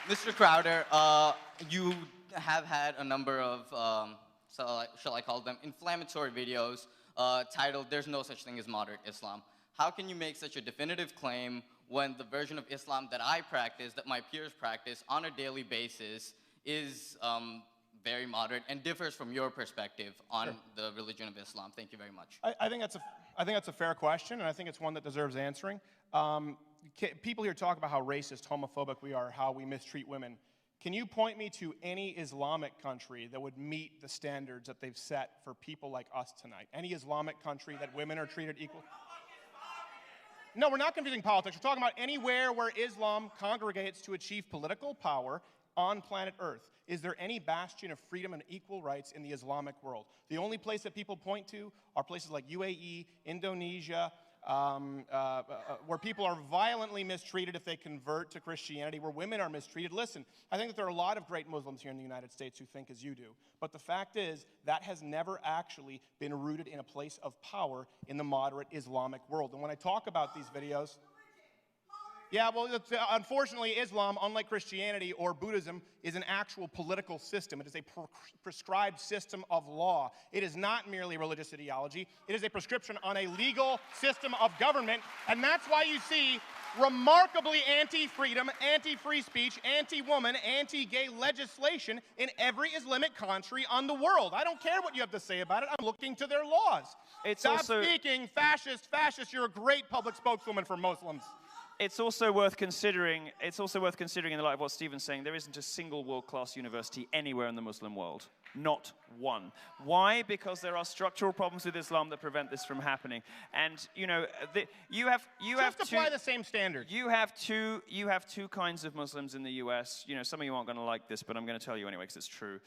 Mr. Crowder, you have had a number of, shall I call them, inflammatory videos titled, "There's no such thing as moderate Islam." How can you make such a definitive claim when the version of Islam that I practice, that my peers practice on a daily basis, is very moderate and differs from your perspective on the religion of Islam? Thank you very much. I think that's a fair question, and I think it's one that deserves answering. People here talk about how racist, homophobic we are, how we mistreat women. Can you point me to any Islamic country that would meet the standards that they've set for people like us tonight? Any Islamic country that women are treated equal? No, we're not confusing politics. We're talking about anywhere where Islam congregates to achieve political power on planet Earth. Is there any bastion of freedom and equal rights in the Islamic world? The only place that people point to are places like UAE, Indonesia, where people are violently mistreated if they convert to Christianity, where women are mistreated. Listen, I think that there are a lot of great Muslims here in the United States who think as you do. But the fact is, that has never actually been rooted in a place of power in the moderate Islamic world. And when I talk about these videos... Yeah, well, unfortunately, Islam, unlike Christianity or Buddhism, is an actual political system. It is a prescribed system of law. It is not merely religious ideology. It is a prescription on a legal system of government, and that's why you see remarkably anti-freedom, anti-free speech, anti-woman, anti-gay legislation in every Islamic country on the world. I don't care what you have to say about it. I'm looking to their laws. Stop speaking, fascist, you're a great public spokeswoman for Muslims. It's also worth considering in the light of what Stephen's saying, there isn't a single world-class university anywhere in the Muslim world. Not one. Why? Because there are structural problems with Islam that prevent this from happening. And you know, you have apply the same standard. You have two kinds of Muslims in the U.S. You know, some of you aren't going to like this, but I'm going to tell you anyway because it's true.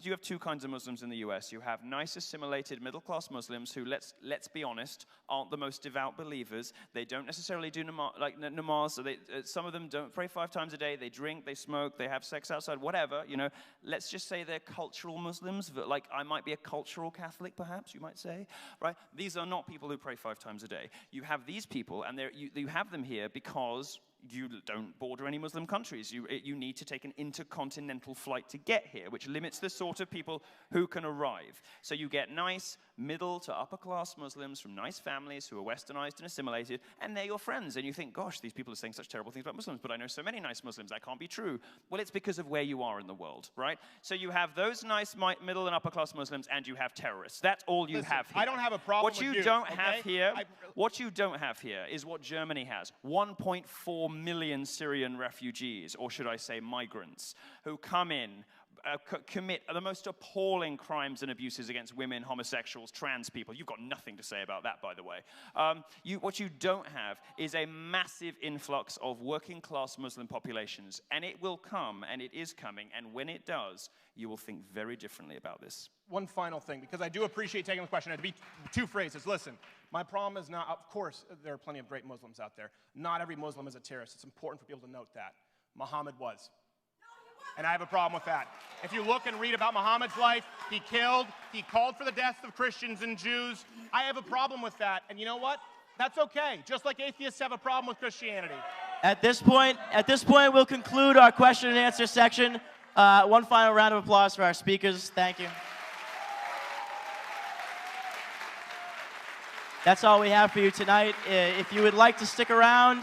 You have two kinds of Muslims in the U.S. You have nice, assimilated, middle-class Muslims who, let's be honest, aren't the most devout believers. They don't necessarily do namaz. So some of them don't pray 5 times a day. They drink, they smoke, they have sex outside, whatever. You know, let's just say they're cultural Muslims. Like I might be a cultural Catholic, perhaps you might say, right? These are not people who pray 5 times a day. You have these people, and you have them here because you don't border any Muslim countries. You need to take an intercontinental flight to get here, which limits the sort of people who can arrive. So you get nice, middle to upper class Muslims from nice families who are westernized and assimilated, and they're your friends. And you think, gosh, these people are saying such terrible things about Muslims, but I know so many nice Muslims, that can't be true. Well, it's because of where you are in the world, right? So you have those nice middle and upper class Muslims, and you have terrorists. That's all you have here. I don't have a problem with you. What you don't have here is what Germany has. 1.4 million Syrian refugees, or should I say migrants, who come in, commit the most appalling crimes and abuses against women, homosexuals, trans people. You've got nothing to say about that, by the way. What you don't have is a massive influx of working-class Muslim populations, and it will come, and it is coming, and when it does, you will think very differently about this. One final thing, because I do appreciate taking the question. It'd be 2 phrases. Listen, my problem is not, of course, there are plenty of great Muslims out there. Not every Muslim is a terrorist. It's important for people to note that. Muhammad was. And I have a problem with that. If you look and read about Muhammad's life, he called for the deaths of Christians and Jews. I have a problem with that. And you know what? That's okay. Just like atheists have a problem with Christianity. At this point, we'll conclude our question and answer section. One final round of applause for our speakers. Thank you. That's all we have for you tonight. If you would like to stick around,